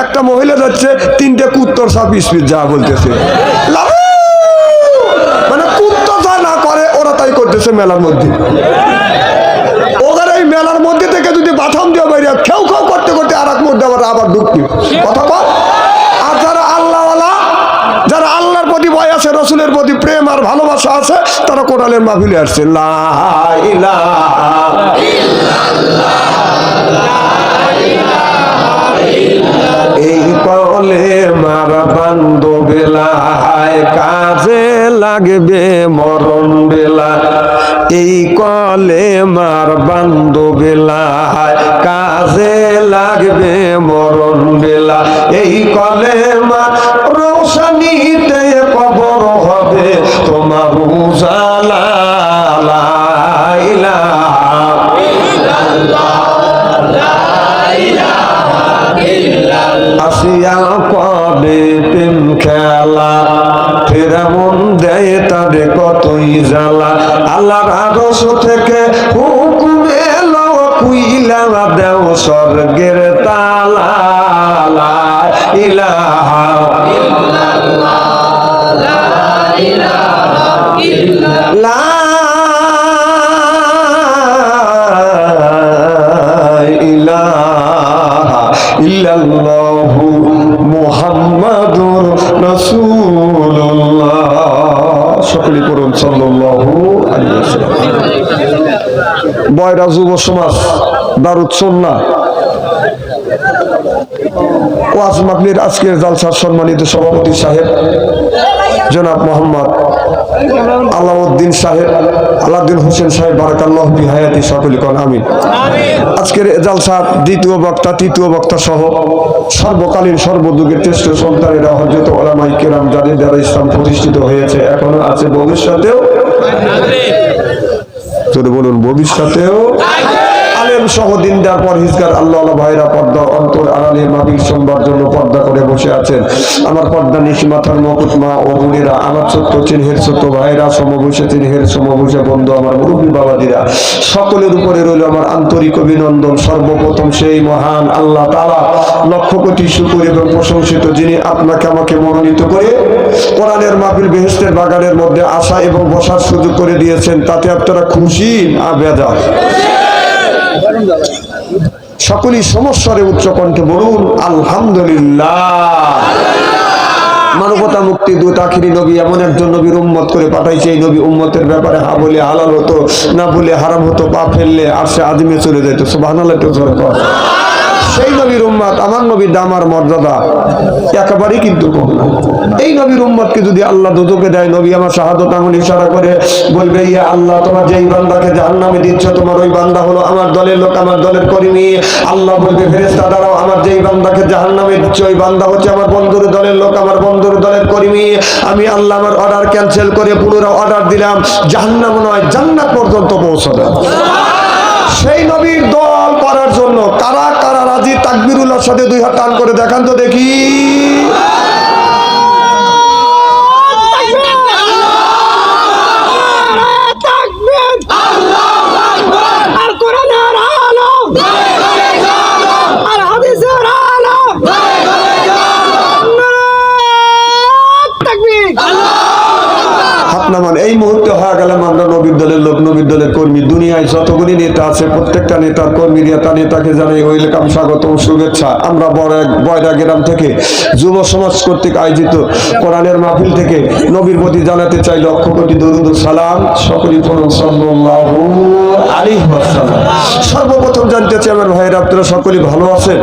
একটা মহিলা যাচ্ছে, তিনটে কুত্তর সাপ স্পিড যা বলতেছে, মানে কুত্তর যা না করে ওরা তাই করতেছে মেলার মধ্যে। ওদের এই মেলার মধ্যে থেকে যদি বাথাম দিয়ে বাইরে খেউ খেউ করতে করতে আর এক মধ্যে আবার ঢুকবে কথা কর। আর যারা আল্লাহওয়ালা, যারা আল্লাহর প্রতি ভয় আছে, রসুলের প্রতি প্রেম আর ভালোবাসা আছে, তারা কোরআনের মাহফিলে আসছে। লা ইলাহা ইল্লাল্লাহ, এই কলে মার বান্ধব বেলায় কাজে লাগবে মরণ বেলা, এই কলে মার বান্ধব বেলায় কাজে লাগবে মরণ বেলা, এই কলে মার রোশনীতে কবর হবে তোমার উজালা। লা ইলাহা ইল্লাল্লাহ, আসিয়া কবে প্রেম খেলা, ফেরামন দেয় তাদের কতই জ্বালা, আল্লাহর আরশ থেকে হুকুম এলো কুইলা দেও স্বর্গের তালা। লা ইলাহা ইল্লাল্লাহ, লা ইলাহা ইল্লাল্লাহ, ইল্লাল্লাহু মুহাম্মাদুর রাসূলুল্লাহ। সকলে পড়ুন সাল্লাল্লাহু আলাইহি ওয়াসাল্লাম। বয়রা যুব সমাজ দারুদ সুন্নাহ ওয়াজ মাহফিলের আজকের জালসার সম্মানিত সভাপতি সাহেব জনাব মোহাম্মদ আলাউদ্দিন সাহেব, আলাউদ্দিন হোসেন সাহেব, বারাকাল্লাহু ফি হায়াতি, সকলে কোন আমিন। আজকের জালসার দ্বিতীয় বক্তা, তৃতীয় বক্তা সহ সর্বকালীন সর্বযুগের শ্রেষ্ঠ সন্তানেরা হযরত উলামায়ে কেরাম, যাদের দ্বারা ইসলাম প্রতিষ্ঠিত হয়েছে, এখনো আছে, ভবিষ্যতেও যদি বলুন ভবিষ্যতেও আলেম সহ দিনদার পরহেজগার আল্লাহ ভাইরা পর্দা অন্তর আড়ালে মাহফিল শুনবার জন্য পর্দা করে বসে আছেন। আমার পর্দা নিশি মাথার মুকুট মা ও বোনেরা, আমার ছোট্ট চিনহের ছোট্ট ভাইরা, সমবয়সী চিনহের সমবয়সী বন্ধু, আমার মুরব্বী বাবাজিরা, সকলের উপরে রইল আমার আন্তরিক অভিনন্দন। সর্বপ্রথম সেই মহান আল্লাহ তাআলা লক্ষ কোটি শুকর এবং প্রশংসিত, যিনি আপনাকে আমাকে মনোনীত করে কোরআনের মাহফিল বেহেশতের বাগানের মধ্যে আসা এবং বসার সুযোগ করে দিয়েছেন। তাতে আপনারা খুশি না বেজার? সকলেই সমস্যারে উচ্চ কণ্ঠে বলুন আলহামদুলিল্লাহ। মানবতা মুক্তি দূত আখিরি নবী এমন একজন নবীর উম্মত করে পাঠাইছে, এই নবী উম্মতের ব্যাপারে হা বলে হালাল হতো, না বলে হারাম হতো, পা ফেললে আর সে আজমে চলে যেত। সুবহানাল্লাহ। সেই নবীর উম্মত, আমার নবীর দাম আর মর্যাদা একেবারেই কিন্তু কম না। এই নবীর উম্মতকে যদি আল্লাহ দোজখে দেয়, নবী আমার শাহাদত আঙ্গুল ইশারা করে বলবে, ইয়া আল্লাহ, তোমার যেই বান্দাকে জাহান্নামে দিচ্ছ, তোমার ওই বান্দা হলো আমার দলের লোক, আমার দলের কর্মী। আল্লাহ বলবে, ফেরেশতা দাঁড়াও, আমার যেই বান্দাকে জাহান্নামে দিচ্ছ, ওই বান্দা হচ্ছে আমার বন্ধুর দলের লোক, আমার বন্ধুর দলের কর্মী। আমি আল্লাহ আমার অর্ডার ক্যান্সেল করে পুনরায় অর্ডার দিলাম, জাহান্নাম নয় জান্নাত পর্যন্ত পৌঁছাবে। সেই নবীর দল করার জন্য কারা কারা রাজি? তাকবীরুল্লাহর সাথে দুই হাত টান করে দেখান তো দেখি। এই মুহূর্তে হয়ে গেলাম আমরা নবীর দলের লোক, নবীর দলের কর্মী। দুনিয়ায় যতগুলি নেতা আছে, প্রত্যেকটা নেতার কর্মী, নেতাকে জানাই ওয়েলকাম, স্বাগত, শুভেচ্ছা। আমরা বয়রা গ্রাম থেকে যুব সমাজ কর্তৃক আয়োজিত কোরআনের মাহফিল থেকে নবীর প্রতি জানাতে চাই লক্ষ কোটি দরুদ ও সালাম। সকলেই পড়ুন সাল্লাল্লাহু আলাইহি ওয়াসাল্লাম। সর্বপ্রথম জানতে চাই আমার ভাইয়েরা, আপনারা সকলেই ভালো আছেন?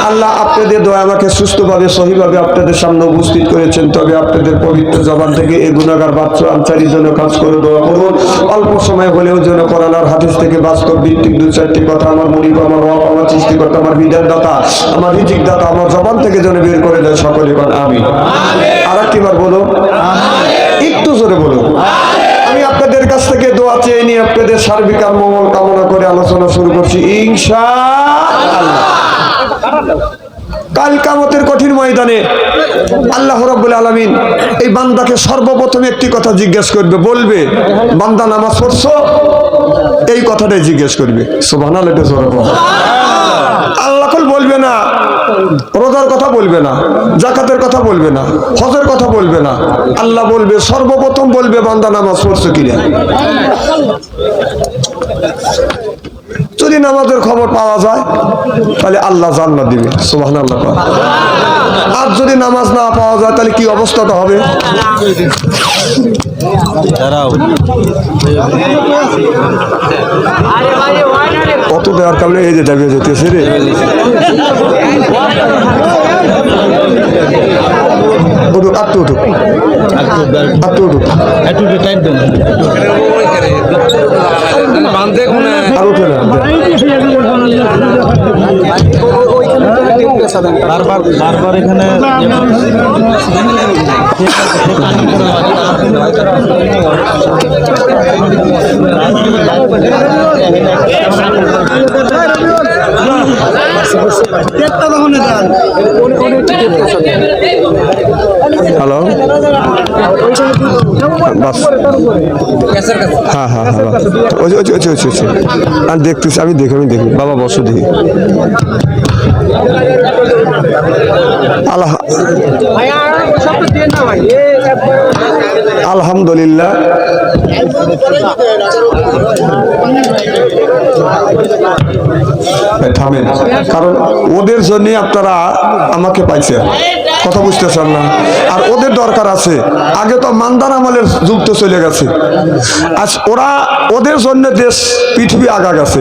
আল্লাহ আপনাদের দয়া আমাকে সুস্থভাবে সহিভাবে আপনাদের সামনে উপস্থিত করেছেন। তবে আপনাদের পবিত্র জবান থেকে এই গুনাহগার বাচ্চা আনসারির জন্য কাজ করে দোয়া করুন। অল্প সময় হলেও যেন কোরআন আর হাদিস থেকে বাস্তব ভিত্তিক দু চারটি কথা আমার মুনিব, আমার রব, আমার সৃষ্টিকর্তা, আমার বিধানদাতা, আমার রিজিক দাতা আমার জবান থেকে যেন বের করে দেয়। সকলে বলেন আমিন। আর একটিবার বলুন, একটু জোরে বলুন। আমি আপনাদের কাছ থেকে দোয়া চেয়ে নিয়ে আপনাদের সার্বিক মঙ্গল কামনা করে আলোচনা শুরু করছি ইনশাআল্লাহ। কাল কিয়ামতের কঠিন ময়দানে আল্লাহ রাব্বুল আলামিন এই বান্দাকে সর্বপ্রথম একটি কথা জিজ্ঞেস করবে, বলবে, বান্দা নামাজ পড়ছো? এই কথাটাই জিজ্ঞেস করবে। সুবহানাল্লাহ। আল্লাহ বলবে না রোজার কথা বলবে না, জাকাতের কথা বলবে না, হজের কথা বলবে না। আল্লাহ বলবে, সর্বপ্রথম বলবে বান্দা নামাজ পড়ছো কিনা। যদি নামাজের খবর পাওয়া যায় তাহলে আল্লাহ জান্নাত দিবে, সুবহানাল্লাহ। আর যদি নামাজ না পাওয়া যায় তাহলে কি অবস্থাটা হবে? কত দেওয়ার কারণে এই যে যাবে যেতেছে রে। উঠুক, আটটু উঠুক, আটটু উঠুক, আর উঠে না। বারবার এখানে হ্যালো, হ্যাঁ হ্যাঁ হ্যাঁ, আমি দেখতেছি, আমি দেখি বাবা, বসো দেখি। আলহামদুলিল্লাহ, থামেন, কারণ ওদের জন্য আপনারা আমাকে পাইছেন, কথা বুঝতেছেন না। আর ওদের দরকার আছে, আগে তো মান্দান আমলের যুগ তো চলে গেছে, আজ ওদের জন্য দেশ পৃথিবী আগা গেছে।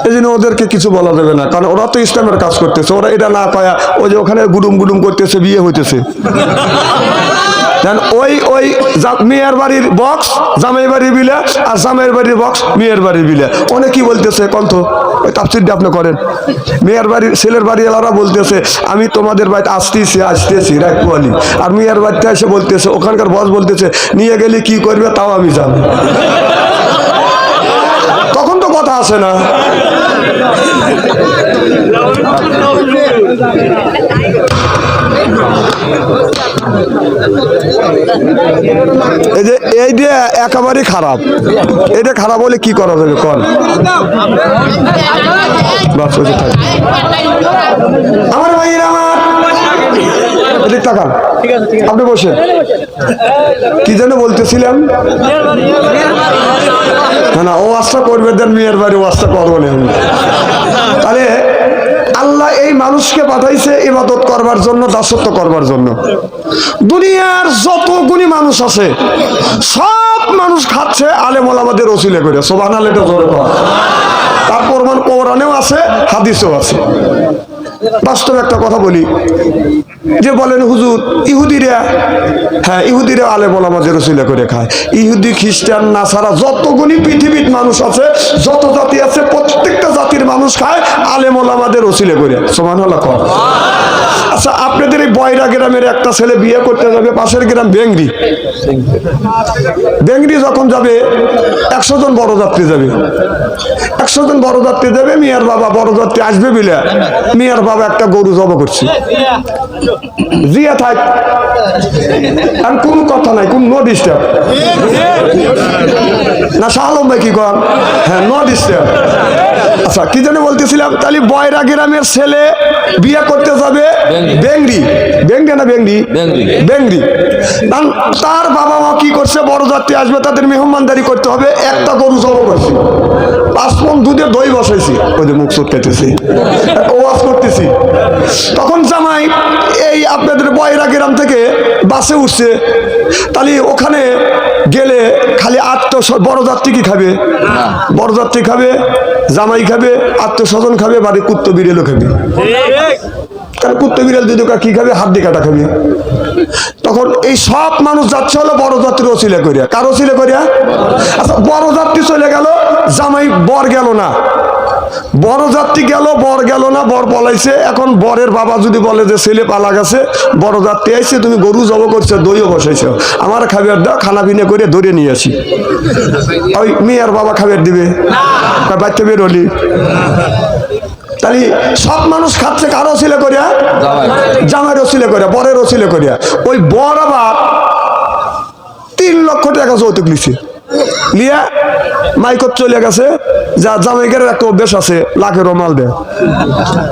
এই জন্য ওদেরকে কিছু বলা যাবে না, কারণ ওরা তো ইসলামের কাজ করতেছে। ওরা এটা না পায়া ওই যে ওখানে গুডুম গুডুম করতেছে, বিয়ে হইতেছে। ওই মেয়ের বাড়ির বক্স জামাই বাড়ির বিলে, আর জামাইয়ের বাড়ির বক্স মেয়ের বাড়ির বিলে। অনেক কি বলতেছে কণ্ঠ, ওই তাফসীরটা আপনি করেন। মেয়ের বাড়ির ছেলের বাড়ি এলারা বলতেছে আমি তোমাদের বাড়িতে আসতেছি রাখবি, আর মেয়ের বাড়িতে এসে বলতেছে, ওখানকার বস বলতেছে নিয়ে গেলে কি করবে তাও আমি জানি। তখন তো কথা আসে না। এই যে একেবারেই খারাপ, এটা খারাপ হলে কি করা যাবে কন? আমার ভাইয়েরা, আমার এদিক তাকান, আপনি বসেন। কি যেন বলতেছিলাম? না, ও আস্থা করবে, দেন মেয়ের বাড়ি ও আস্থা করবো না। তাহলে আল্লাহ এই মানুষকে পাঠাইছে ইবাদত করবার জন্য, দাসত্ব করবার জন্য। দুনিয়ার যত গুণী মানুষ আছে সব মানুষ খাচ্ছে আলেম ওলামাদের ওসিলা করে, সুবহানাল্লাহ, এটা জোরে কর। তার প্রমাণ কোরআনেও আছে, হাদিসেও আছে। বাস্তব একটা কথা বলি, যে বলেন হুজুর ইহুদিরা, হ্যাঁ ইহুদিরা আলেম ওলামাদের ওসিলা করে খায়। ইহুদি, খ্রিস্টান, নাসারা যতগুলি পৃথিবীর মানুষ আছে, যত জাতি আছে, প্রত্যেকটা জাতির মানুষ খায় আলেম ওলামাদের ওসিলা করে, সুবহানাল্লাহ। আচ্ছা, আপনাদের এই বয়রা গ্রামের একটা ছেলে বিয়ে করতে যাবে পাশের গ্রাম বেংরি। যখন যাবে 100 জন বড়যাত্রী যাবে, 100 জন বড়যাত্রী যাবে। মিয়ার বাবা বড়যাত্রী আসবে বিলে, মিয়ার বাবা একটা গরু জবাই করছে, জিয়া থাক, আর কোন কথা নাই, কোন নো ডিস্টার্ব না। শাহ আলম ভাই কি কর? হ্যাঁ, নো ডিস্টার্ব। আচ্ছা, কি জানি বলতেছিলাম, তাহলে বয়রা গ্রামের ছেলে বিয়ে করতে যাবে বেংরি না বেংরি। তার বাবা মা কি করছে, বড়যাত্রী আসবে, তাদের মেহমানদারি করতে হবে, একটা গরু জবাই করছে, 5 মণ দুধের দই বসাইছি, ওই যে মুখ চটকাইতেছি, ওয়াজ করতেছি। তখন জামাই এই আপনাদের বয়রা গ্রাম থেকে বাসে উঠছে, তাহলে ওখানে গেলে খালি বড়যাত্রী কি খাবে? বড়যাত্রী খাবে, জামাই খাবে, আত্মস্বজন খাবে, বাড়ি কুত্তো বিড়ালও খাবে। কারণ কুত্তো বিড়াল যদি কি খাবে? হাড্ডি কাটা খাবে। তখন এই সব মানুষ যাচ্ছে হলো বড়যাত্রীর ওসিলা করিয়া। কার ওসিলা করিয়া? আচ্ছা, বড়যাত্রী চলে গেল, জামাই বর গেল না। বড়যাত্রী গেল, বর গেল না, বর পলাইছে। এখন বরের বাবা যদি বলে যে ছেলে পালা গেছে, বড়যাত্রী আইছে, তুমি গরু জবাই করছো, দইও বসাইছো, আমার খাবার দাও, খানা পিনা করে ধরে নিয়ে আসি। ওই মেয়ের বাবা খাবার দিবে? বাচ্চা বের হলি। তাহলে সব মানুষ খাচ্ছে কার ওসিলা করিয়া? জামাইয়ের ওসিলা করিয়া, বরের ওসিলা করিয়া। ওই বর আবার 3 লক্ষ টাকা যৌতুক নিছে, নিয়ে মাইকত চলে গেছে, যা জামাইকের একটা অভ্যাস আছে, লাখের রমাল দেয়,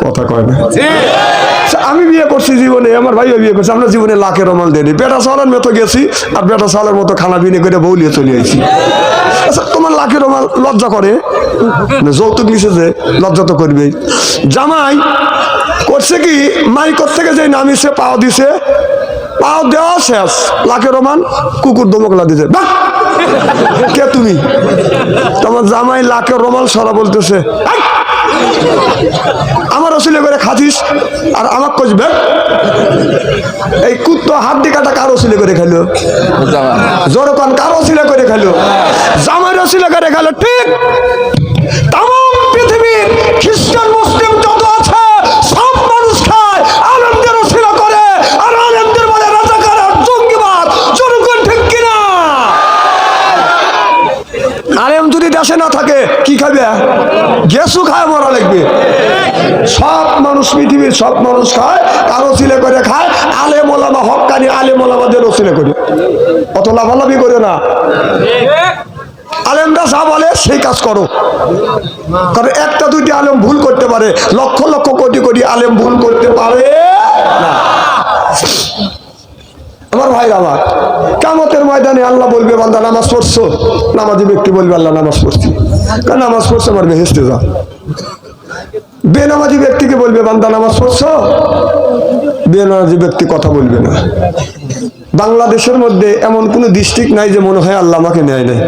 কথা কয় না। আমি বিয়ে করছি জীবনে, আমার ভাইও বিয়ে করছে, আমরা জীবনে লাখের রমাল দেয়নি। বেটা চালের মতো গেছি আর বেটা চালের মতো খানা বিনে করে বউলিয়ে চলে আইছি। আচ্ছা তোমার লাখের রমাল লজ্জা করে? যৌতুক নিছে যে, লজ্জা তো করবেই। জামাই করছে কি, মাইকত থেকে যে নামিছে পাও দিছে, পাও দেওয়া শেষ, লাখের রমান কুকুর দমকলা দিছে। বাহ, কে তুমি? তোমার জামাই লাখের রমাল সরা বলতেছে, আমার অসিলে করে খাচ্ছিস আর আমার কষবে। এই কুত্তো হাড্ডি কাটা কার অসিলে করে খাইলো? জোরে কান কার অসিলে করে খাইলো? জামাইয়ের অসিলে করে খাইলো। ঠিক তাম পৃথিবীর খ্রিস্টান মুসলিম যত আছে সব মানুষ খায়, আলেমদের অসিলা করে, আর আলেমদের বলে রাজাকার আর জঙ্গিবাদ। জোরে কান ঠিক কিনা? আলেম যদি দেশে না থাকে কি খাবে? গেসু খায়, মরা লাগবে। সব মানুষ, পৃথিবীর সব মানুষ খায়, কারো ছিলে করে খায়। আলেম ওলামা হক্কানি আলেম ওলামাদের ওসিলে করে, অত লাভালাভি করে না। আলেমরা যা বলে সেই কাজ করো, কারণ একটা দুইটি আলেম ভুল করতে পারে, লক্ষ লক্ষ কোটি কোটি আলেম ভুল করতে পারে না। আমার ভাই, আমার কিয়ামতের ময়দানে আল্লাহ বলবে বান্দা নামাজ পড়ছো? নামাজি ব্যক্তি বলবে আল্লাহ নামাজ পড়ছি। কারণ নামাজ পড়ছে আমার বেহেশতে যা। বেনামাজি ব্যক্তিকে বলবে বান্দা নামাজ পড়ছো? বেনামাজি ব্যক্তি কথা বলবে না। বাংলাদেশের মধ্যে এমন কোন ডিস্ট্রিক্ট নাই যে মনে হয় আল্লাহ আমাকে নেয় নাই।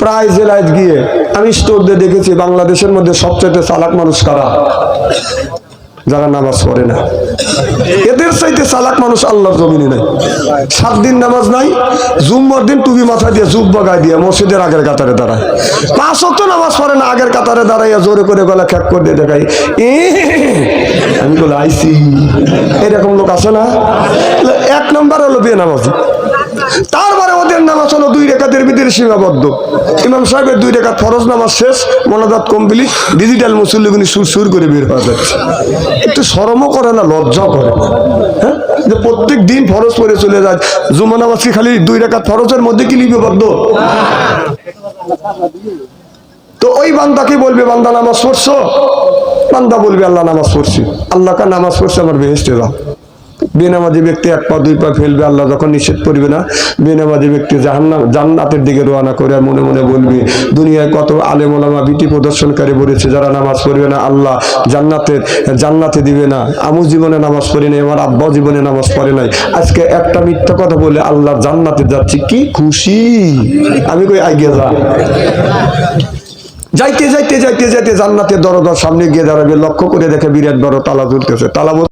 প্রায় জেলায় গিয়ে আমি স্টোর দিয়ে দেখেছি বাংলাদেশের মধ্যে সবচেয়ে চালাক মানুষ কারা? যারা নামাজ পড়ে না। এদের চাইতে চালাক মানুষ আল্লাহর জমিনে নাই। 7 দিন নামাজ নাই, জুম্মার দিন টুপি মাথা দিয়ে জুব্বা গায়ে দিয়ে মসজিদের আগের কাতারে দাঁড়ায়। 5 ওয়াক্ত নামাজ পড়ে না, আগের কাতারে দাঁড়াইয়া জোরে করে গলা খ্যাক করে দিয়ে দেখাই, আমি বলে আইসি। এরকম লোক আছে না? 1 নম্বর হলো বেনামাজি। তারপরে ওদের নামাজ হলো 2 রাকাতের ভিতরে সীমাবদ্ধ। ইমাম সাহেবের 2 রাকাত ফরজ নামাজ শেষ, মোনাজাত কমপ্লিট, ডিজিটাল মুসল্লিগুনি সুর সুর করে বের হয়ে যাচ্ছে। একটু শরমও করে না, লজ্জাও করে না। হ্যাঁ, যে প্রত্যেক দিন ফরজ পড়ে চলে যায়। জুমা নামাজ কি খালি 2 রাকাত ফরজের মধ্যে কি লিপিবদ্ধ? তো ওই বান্দাকে বলবে বান্দা নামাজ পড়ছো? বান্দা বলবে আল্লাহ নামাজ পড়ছি। আল্লাহ কা নামাজ পড়ছে আমার বেহেশতে যাও। বেনামাজি ব্যক্তি 1 পা 2 পা ফেলবে, আল্লাহ যখন নিষেধ করবে না, বেনামাজি ব্যক্তি জান্নাতের দিকে রওনা করে মনে মনে বলবে দুনিয়ায় কত আলেম ওলামা ভীতি প্রদর্শনকারী বলেছে, যারা নামাজ পড়বে না আল্লাহ জান্নাতে দিবে না। আমি জীবনে নামাজ পড়ি নাই, আমার আব্বাও জীবনে নামাজ পড়ে নাই, আজকে একটা মিথ্যা কথা বলে আল্লাহ জান্নাতে যাচ্ছি, কি খুশি। আমি কই আগে যা। যাইতে যাইতে যাইতে যাইতে জান্নাতের দরজার সামনে গিয়ে দাঁড়াবে, লক্ষ্য করে দেখে বিরাট বড় তালা ঝুলতেছে। তালা